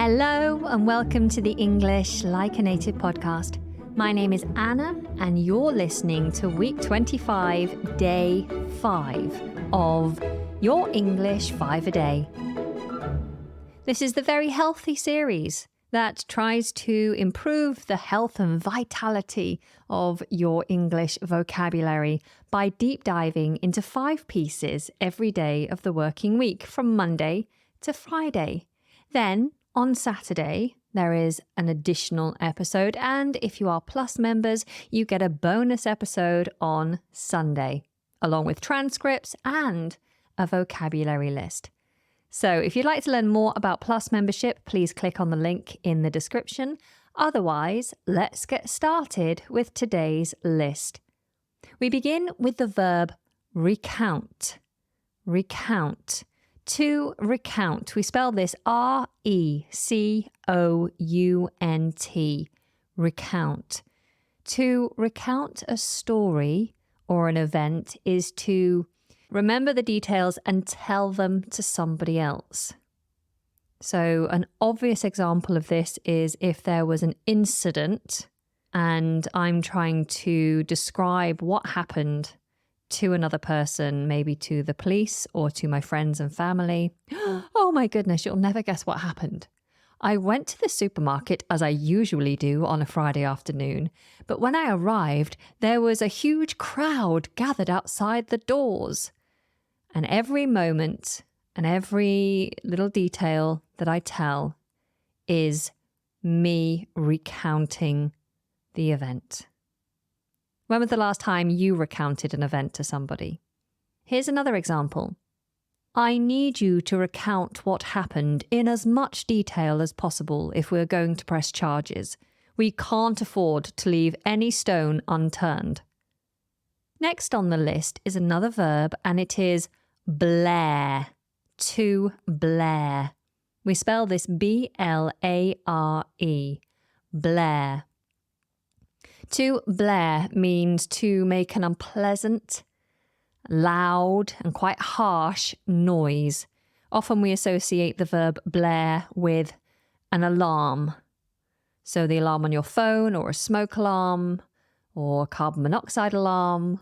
Hello and welcome to the English Like a Native podcast. My name is Anna and you're listening to week 25, day 5 of Your English 5 a Day. This is the very healthy series that tries to improve the health and vitality of your English vocabulary by deep diving into 5 pieces every day of the working week from Monday to Friday. Then, on Saturday, there is an additional episode, and if you are Plus members, you get a bonus episode on Sunday, along with transcripts and a vocabulary list. So if you'd like to learn more about Plus membership, please click on the link in the description. Otherwise, let's get started with today's list. We begin with the verb recount. Recount. To recount, we spell this R-E-C-O-U-N-T, recount. To recount a story or an event is to remember the details and tell them to somebody else. So an obvious example of this is if there was an incident and I'm trying to describe what happened to another person, maybe to the police or to my friends and family. Oh my goodness, you'll never guess what happened. I went to the supermarket as I usually do on a Friday afternoon, but when I arrived, there was a huge crowd gathered outside the doors. And every moment and every little detail that I tell is me recounting the event. When was the last time you recounted an event to somebody? Here's another example. I need you to recount what happened in as much detail as possible if we're going to press charges. We can't afford to leave any stone unturned. Next on the list is another verb, and it is blare. To blare. We spell this B-L-A-R-E. Blare. To blare means to make an unpleasant, loud, and quite harsh noise. Often we associate the verb blare with an alarm. So the alarm on your phone, or a smoke alarm, or carbon monoxide alarm.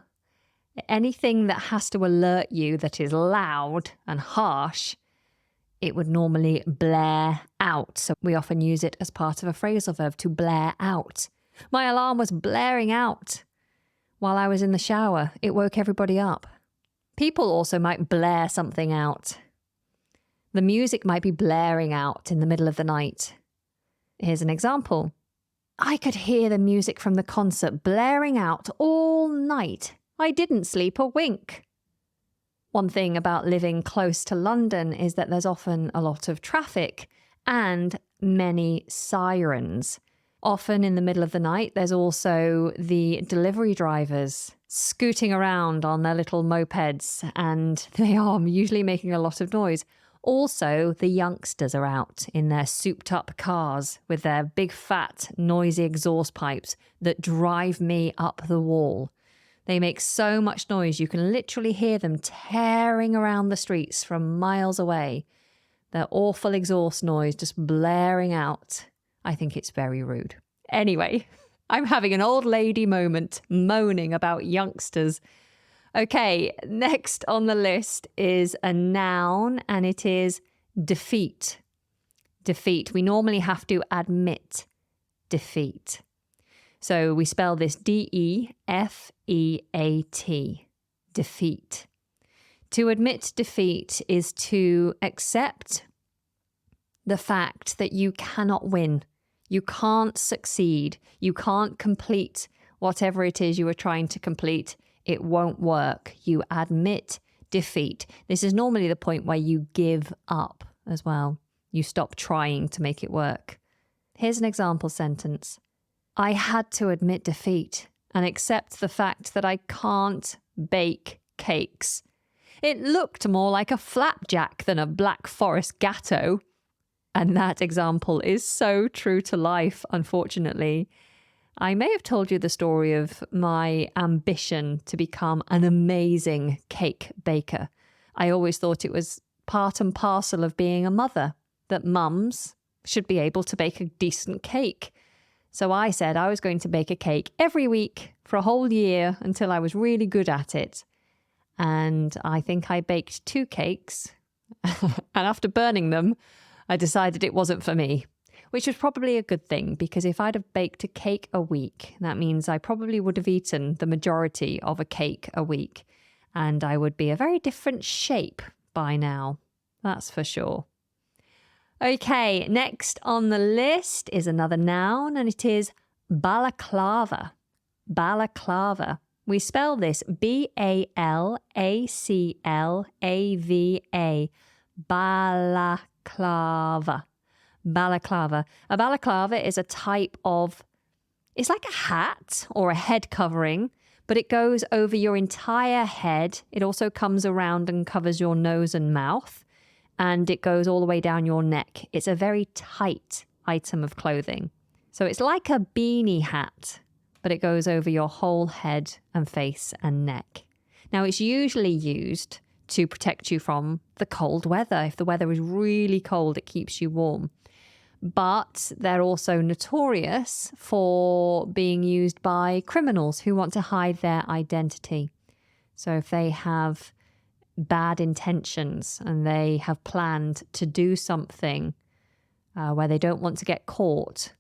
Anything that has to alert you that is loud and harsh, it would normally blare out. So we often use it as part of a phrasal verb, to blare out. My alarm was blaring out while I was in the shower. It woke everybody up. People also might blare something out. The music might be blaring out in the middle of the night. Here's an example. I could hear the music from the concert blaring out all night. I didn't sleep a wink. One thing about living close to London is that there's often a lot of traffic and many sirens. Often in the middle of the night, there's also the delivery drivers scooting around on their little mopeds, and they are usually making a lot of noise. Also, the youngsters are out in their souped-up cars with their big, fat, noisy exhaust pipes that drive me up the wall. They make so much noise, you can literally hear them tearing around the streets from miles away. Their awful exhaust noise just blaring out. I think it's very rude. Anyway, I'm having an old lady moment moaning about youngsters. Okay, next on the list is a noun, and it is defeat. Defeat. We normally have to admit defeat. So we spell this D-E-F-E-A-T. Defeat. To admit defeat is to accept the fact that you cannot win. You can't succeed. You can't complete whatever it is you are trying to complete. It won't work. You admit defeat. This is normally the point where you give up as well. You stop trying to make it work. Here's an example sentence. I had to admit defeat and accept the fact that I can't bake cakes. It looked more like a flapjack than a Black Forest gatto. And that example is so true to life, unfortunately. I may have told you the story of my ambition to become an amazing cake baker. I always thought it was part and parcel of being a mother, that mums should be able to bake a decent cake. So I said I was going to bake a cake every week for a whole year until I was really good at it. And I think I baked 2 cakes. And after burning them, I decided it wasn't for me, which was probably a good thing, because if I'd have baked a cake a week, that means I probably would have eaten the majority of a cake a week, and I would be a very different shape by now. That's for sure. Okay, next on the list is another noun, and it is balaclava. Balaclava. We spell this B-A-L-A-C-L-A-V-A. Balaclava. Balaclava. A balaclava is a type of, it's like a hat or a head covering, but it goes over your entire head. It also comes around and covers your nose and mouth, and it goes all the way down your neck. It's a very tight item of clothing. So it's like a beanie hat, but it goes over your whole head and face and neck. Now, it's usually used to protect you from the cold weather. If the weather is really cold, it keeps you warm. But they're also notorious for being used by criminals who want to hide their identity. So if they have bad intentions and they have planned to do something where they don't want to get caught,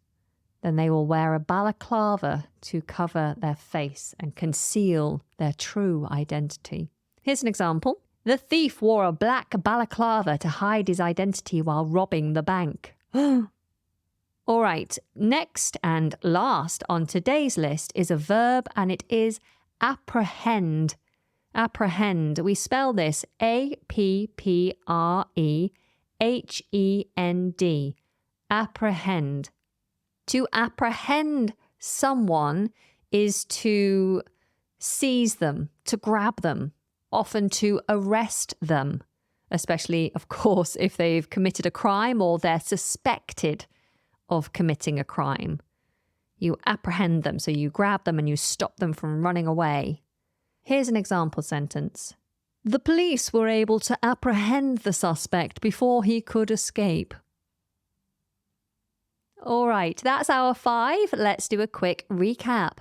then they will wear a balaclava to cover their face and conceal their true identity. Here's an example. The thief wore a black balaclava to hide his identity while robbing the bank. All right, next and last on today's list is a verb, and it is apprehend. Apprehend. We spell this A-P-P-R-E-H-E-N-D. Apprehend. To apprehend someone is to seize them, to grab them, often to arrest them, especially, of course, if they've committed a crime or they're suspected of committing a crime. You apprehend them, so you grab them and you stop them from running away. Here's an example sentence. The police were able to apprehend the suspect before he could escape. All right, that's our 5. Let's do a quick recap.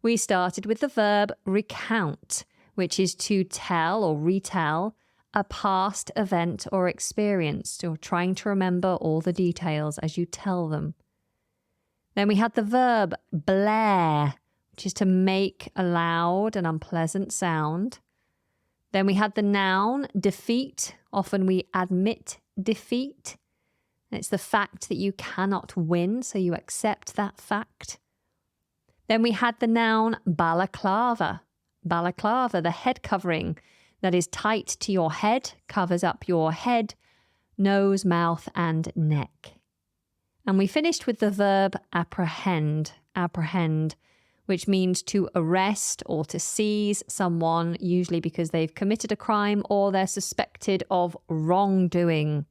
We started with the verb recount, which is to tell or retell a past event or experience, or trying to remember all the details as you tell them. Then we had the verb blare, which is to make a loud and unpleasant sound. Then we had the noun defeat. Often we admit defeat. It's the fact that you cannot win, so you accept that fact. Then we had the noun balaclava. Balaclava, the head covering that is tight to your head, covers up your head, nose, mouth, and neck. And we finished with the verb apprehend. Apprehend, which means to arrest or to seize someone, usually because they've committed a crime or they're suspected of wrongdoing.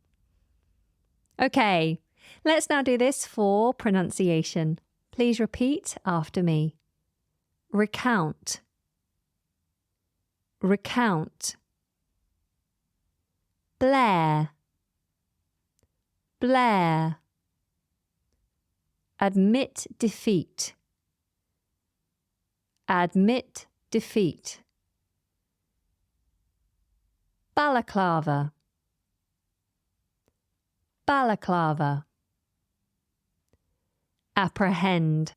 Okay, let's now do this for pronunciation. Please repeat after me. Recount. Recount. Blare. Blare. Admit defeat. Admit defeat. Balaclava. Balaclava. Apprehend.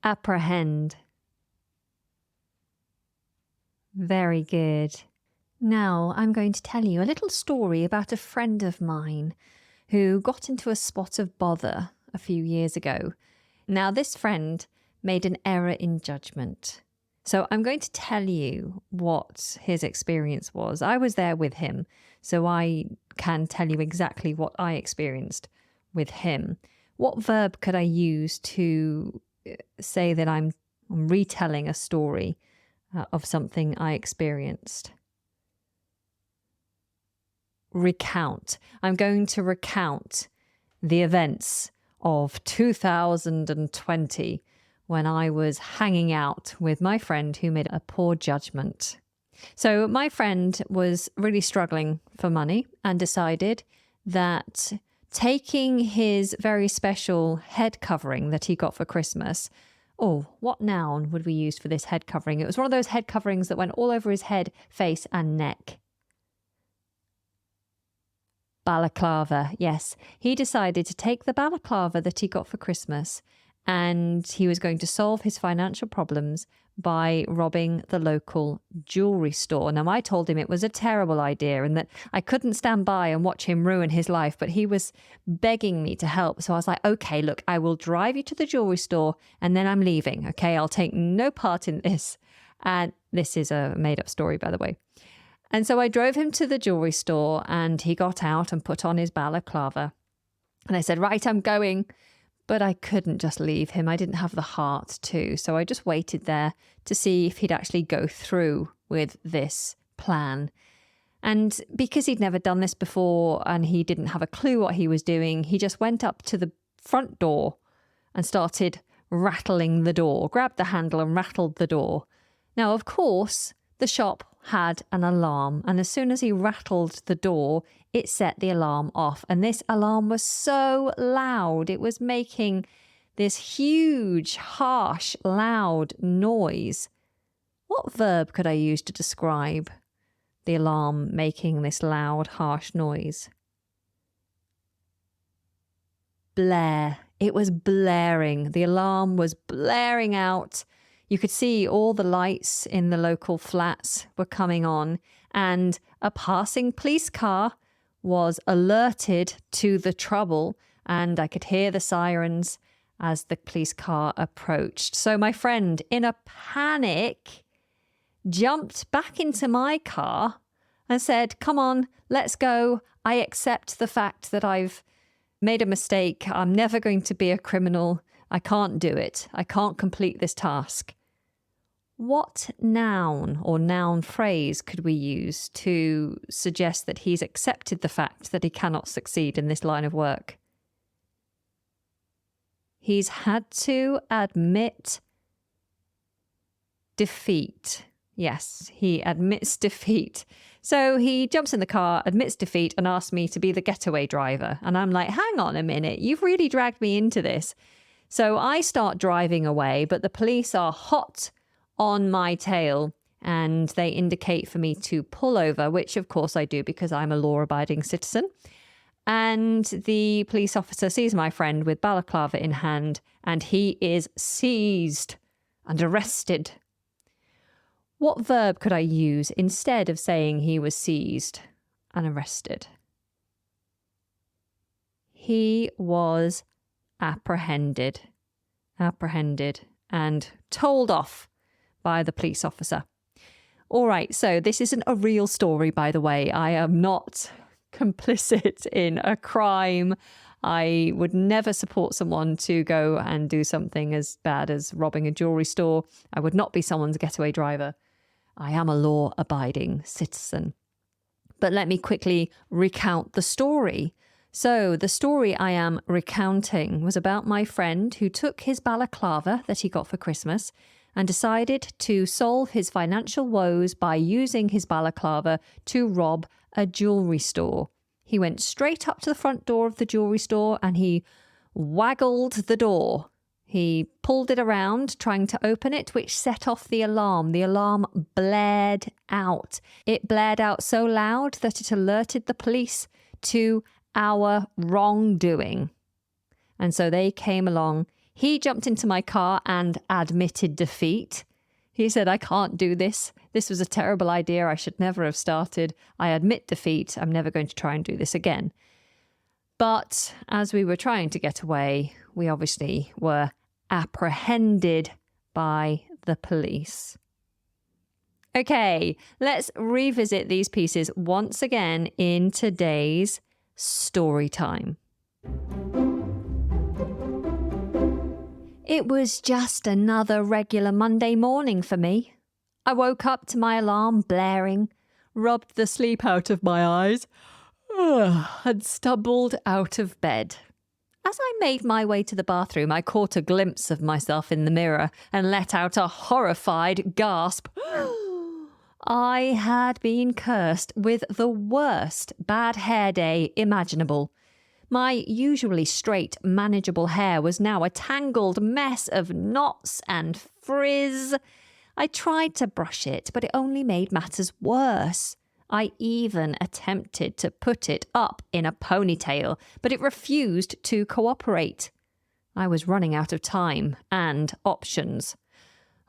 Apprehend. Very good. Now I'm going to tell you a little story about a friend of mine who got into a spot of bother a few years ago. Now this friend made an error in judgment. So I'm going to tell you what his experience was. I was there with him, so I can tell you exactly what I experienced with him. What verb could I use to say that I'm retelling a story of something I experienced? Recount. I'm going to recount the events of 2020 when I was hanging out with my friend who made a poor judgment. So my friend was really struggling for money and decided that taking his very special head covering that he got for Christmas. Oh, what noun would we use for this head covering? It was one of those head coverings that went all over his head, face, and neck. Balaclava, yes. He decided to take the balaclava that he got for Christmas, and he was going to solve his financial problems by robbing the local jewelry store. Now, I told him it was a terrible idea and that I couldn't stand by and watch him ruin his life, but he was begging me to help. So I was like, okay, look, I will drive you to the jewelry store and then I'm leaving. Okay, I'll take no part in this. And this is a made-up story, by the way. And so I drove him to the jewelry store and he got out and put on his balaclava. And I said, right, I'm going. But I couldn't just leave him. I didn't have the heart to. So I just waited there to see if he'd actually go through with this plan. And because he'd never done this before and he didn't have a clue what he was doing, he just went up to the front door and started rattling the door, grabbed the handle and rattled the door. Now, of course, the shop had an alarm, and as soon as he rattled the door, it set the alarm off. And this alarm was so loud, it was making this huge, harsh, loud noise. What verb could I use to describe the alarm making this loud, harsh noise? Blare. It was blaring. The alarm was blaring out. You could see all the lights in the local flats were coming on, and a passing police car was alerted to the trouble, and I could hear the sirens as the police car approached. So my friend, in a panic, jumped back into my car and said, come on, let's go. I accept the fact that I've made a mistake. I'm never going to be a criminal. I can't do it. I can't complete this task. What noun or noun phrase could we use to suggest that he's accepted the fact that he cannot succeed in this line of work? He's had to admit defeat. Yes, he admits defeat. So he jumps in the car, admits defeat, and asks me to be the getaway driver. And I'm like, hang on a minute, you've really dragged me into this. So I start driving away, but the police are hot on my tail and they indicate for me to pull over, which of course I do because I'm a law-abiding citizen. And the police officer sees my friend with balaclava in hand and he is seized and arrested. What verb could I use instead of saying he was seized and arrested? He was apprehended and told off by the police officer. All right, so this isn't a real story, by the way. I am not complicit in a crime. I would never support someone to go and do something as bad as robbing a jewelry store. I would not be someone's getaway driver. I am a law-abiding citizen. But let me quickly recount the story. So the story I am recounting was about my friend who took his balaclava that he got for Christmas and decided to solve his financial woes by using his balaclava to rob a jewelry store. He went straight up to the front door of the jewelry store and he waggled the door. He pulled it around, trying to open it, which set off the alarm. The alarm blared out. It blared out so loud that it alerted the police to our wrongdoing. And so they came along. He jumped into my car and admitted defeat. He said, I can't do this. This was a terrible idea. I should never have started. I admit defeat. I'm never going to try and do this again. But as we were trying to get away, we obviously were apprehended by the police. Okay, let's revisit these pieces once again in today's story time. It was just another regular Monday morning for me. I woke up to my alarm blaring, rubbed the sleep out of my eyes, and stumbled out of bed. As I made my way to the bathroom, I caught a glimpse of myself in the mirror and let out a horrified gasp. I had been cursed with the worst bad hair day imaginable. My usually straight, manageable hair was now a tangled mess of knots and frizz. I tried to brush it, but it only made matters worse. I even attempted to put it up in a ponytail, but it refused to cooperate. I was running out of time and options.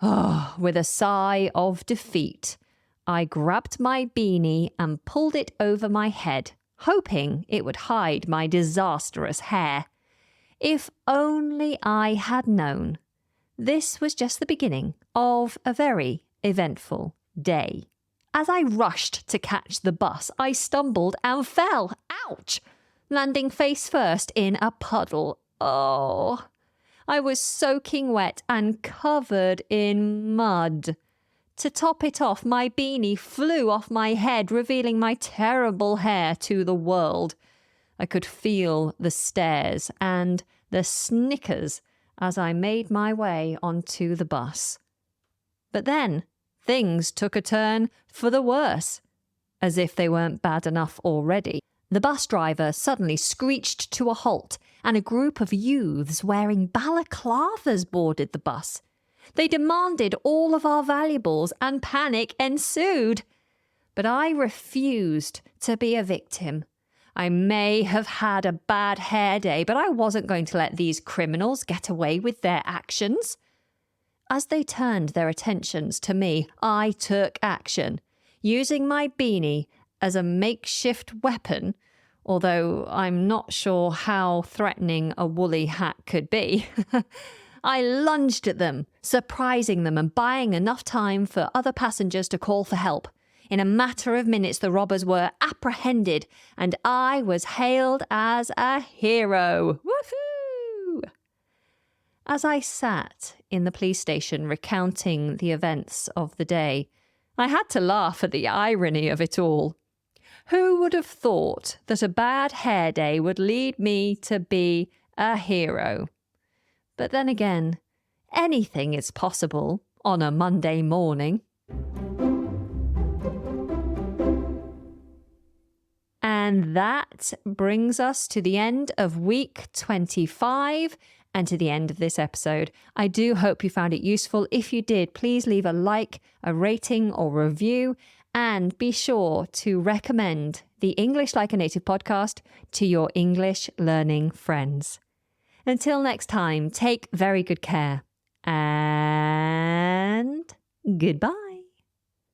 Oh, with a sigh of defeat, I grabbed my beanie and pulled it over my head, hoping it would hide my disastrous hair. If only I had known. This was just the beginning of a very eventful day. As I rushed to catch the bus, I stumbled and fell. Ouch! Landing face first in a puddle. Oh, I was soaking wet and covered in mud. To top it off, my beanie flew off my head, revealing my terrible hair to the world. I could feel the stares and the snickers as I made my way onto the bus. But then things took a turn for the worse. As if they weren't bad enough already, the bus driver suddenly screeched to a halt, and a group of youths wearing balaclavas boarded the bus. They demanded all of our valuables, and panic ensued. But I refused to be a victim. I may have had a bad hair day, but I wasn't going to let these criminals get away with their actions. As they turned their attentions to me, I took action, using my beanie as a makeshift weapon, although I'm not sure how threatening a woolly hat could be. I lunged at them, surprising them and buying enough time for other passengers to call for help. In a matter of minutes, the robbers were apprehended, and I was hailed as a hero. Woohoo! As I sat in the police station recounting the events of the day, I had to laugh at the irony of it all. Who would have thought that a bad hair day would lead me to be a hero? But then again, anything is possible on a Monday morning. And that brings us to the end of week 25 and to the end of this episode. I do hope you found it useful. If you did, please leave a like, a rating or review, and be sure to recommend the English Like a Native podcast to your English learning friends. Until next time, take very good care and goodbye.